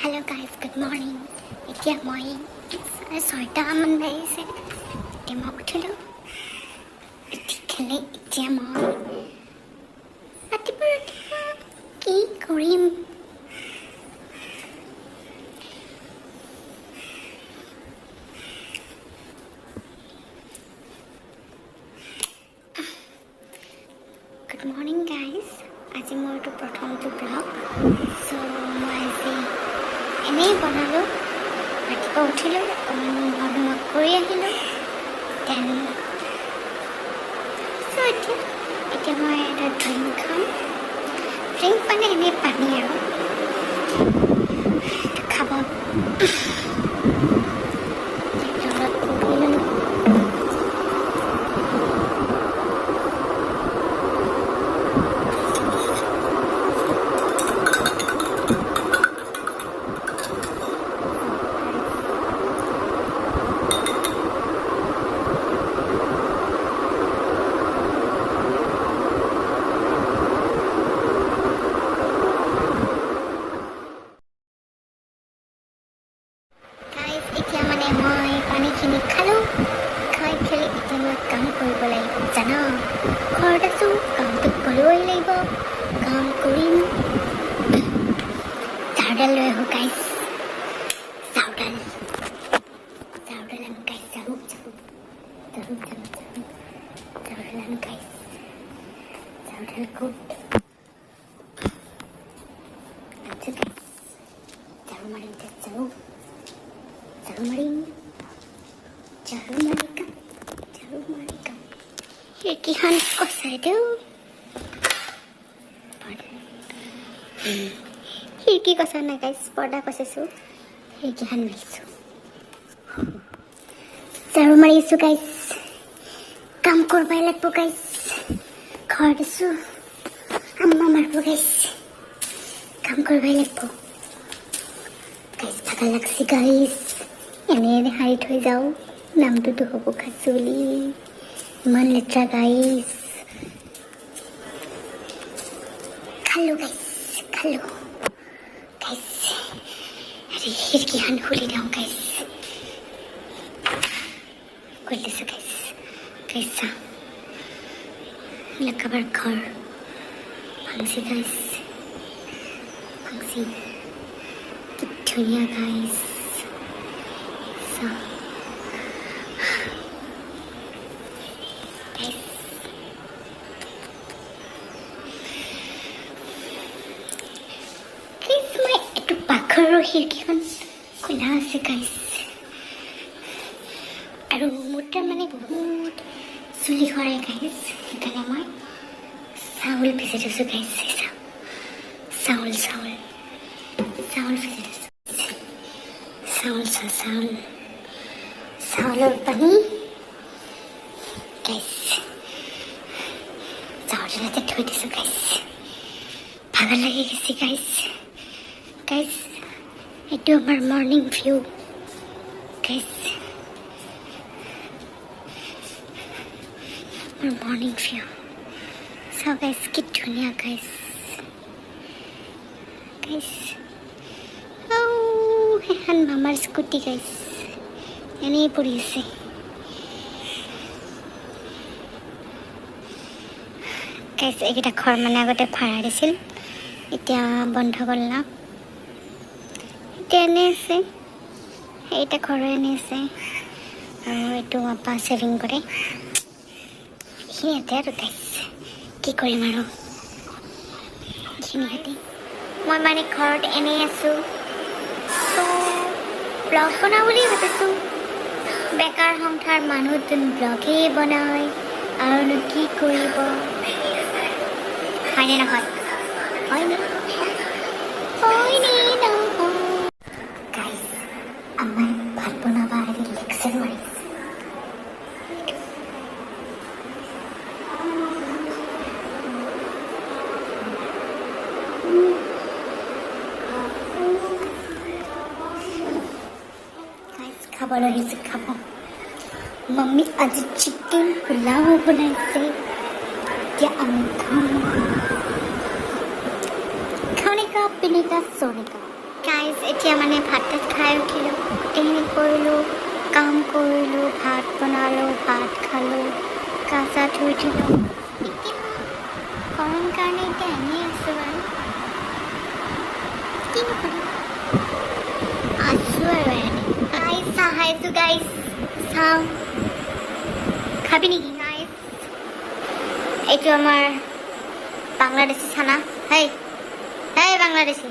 Hello guys, good morning. এতিয়া মই 6:30মান বাজিছে। এতিয়া মই উঠিলোঁ। এতিয়া মই ৰাতিপুৱা কি কৰিম? Good morning guys. আজি মোৰ এইটো প্ৰথমটো ব্লগ। চ' মই আজি এনেই বনালোঁ। ৰাতিপুৱা উঠিলোঁ, অকণমান মৰ্ণিং ৱাক কৰি আহিলোঁ। দেন এতিয়া মই এটা ড্ৰিংক খাম। ড্ৰিংক মানে এনেই পানী আৰু খাব অলপ পঢ়ি ল'লোঁ। এতিয়া মানে মই পানীখিনি খালোঁ। খাই খেলি এতিয়া মই কাম কৰিব লাগিব জানো। ঘৰত আছোঁ, কামটো কৰিবই লাগিব। কাম কৰিম। ঝাৰুডাল লৈ আহোঁ গাইজ। ঝাৰুডাল আনো গাইজ। ঝাৰুডাল আনো গাইজ। ঝাৰুডাল ক'ত? আচ্ছা গাইজ, ঝাৰু মাৰিম। খিৰিকীখন কচাই দিওঁ। খিৰিকী কচা নাই গাইজ, পৰ্দা কচাইছোঁ। খিৰিকীখন মাৰিছোঁ। ঝাৰু মাৰিছোঁ গাইজ। কাম কৰিবই লাগিব গাইজ। ঘৰত আছোঁ, আম্মা মাৰিব গাইজ। কাম কৰিবই লাগিব গাইজ। ভাগৰ লাগছি গাইজ। এনে সাৰি থৈ যাওঁ, নামটোতো হ'ব খাইছোঁ বুলি। ইমান লেতেৰা গাইজ। খালোঁ গাইজ। খিৰিকীখন খুলি দিওঁ গাইজ। খুলি দিছোঁ গাইজ। কাৰোবাৰ ঘৰ ভাংছি গাইজ। কি ধুনীয়া গাইজ। পাকঘৰৰ খিৰিকীখন খোলা আছে গাইজ। আৰু মোৰ তাৰমানে বহুত চুলি সৰে গাইজ। সেইকাৰণে মই চাউল ভিজাই থৈছোঁ গাইজ। চাউল ভিজাই থৈছোঁ। চাউলৰ পানী গাইজ। চাউলতে থৈ দিছোঁ গাইজ। ভাগৰ লাগি গৈছে গাইজ। এইটো আমাৰ মৰ্ণিং ভিউ গাইজ। চাওঁ গাইজ, কি ধুনীয়া গাইজ। সেইখন মামাৰ স্কুটি গাইজ, এনেই পৰি আছে। গাইজ এইকেইটা ঘৰ মানে আগতে ভাড়া দিছিল, এতিয়া বন্ধ কৰিলা। এতিয়া এনেই আছে, এইটা ঘৰ এনেই আছে। আৰু এইটো আপা ছেভিং কৰে। এইখিনিতে আৰু গাইজ, কি কৰিম আৰু এইখিনিতে। মই মানে ঘৰত এনেই আছোঁ, তো ব্লগ বনাওঁ বুলি ভাবিছোঁ। বেকাৰ সংসাৰ, মানুহটোন ব্লগেই বনায় আৰুনো কি কৰিব। হয়নে নহয়? হয়নে নহয়? গাইজ, আমাৰ ভাত বনাব আহি লেকচাৰ মাৰিছে। খাবলৈ আহিছোঁ, খাব। मम्मी आज चिकन पुलाव बनाते। क्या हम खाने का, पीने का, सोने का। गाइस এতিয়া মানে ভাত তাত খাই উঠিলোঁ, গোটেইখিনি কৰিলোঁ, কাম কৰিলোঁ, ভাত বনালোঁ, ভাত খালোঁ, গা চা ধুই দিলোঁ। এতিয়া গৰম কাৰণে এতিয়া এনেই আছোঁ বাৰু, কিনো কৰিম, আছোঁ আৰু এনে। গাইজ চাহ খাইছোঁ গাইজ, চাহ খাবি নেকি গাইজ? এইটো আমাৰ বাংলাদেশী খানা। হেই হেই বাংলাদেশী,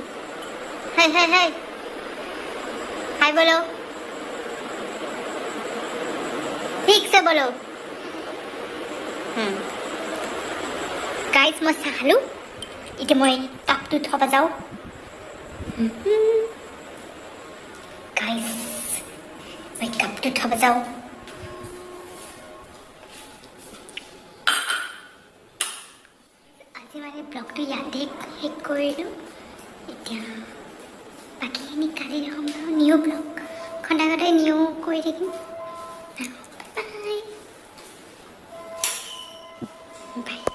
হেই হেই হেই হাই বলো, ঠিক সে বলো। গাইজ মই চাহ খালোঁ, এতিয়া মই কাপটো থ'ব যাওঁ। গাইজ মই কাপটো থ'ব যাওঁ। আজি মানে ব্লগটো ইয়াতে শেষ কৰিলোঁ। এতিয়া বাকীখিনি কালি দেখাম বাৰু, নিউ ব্লগ সদায় সদায় নিউ কৰি থাকিম। Bye bye.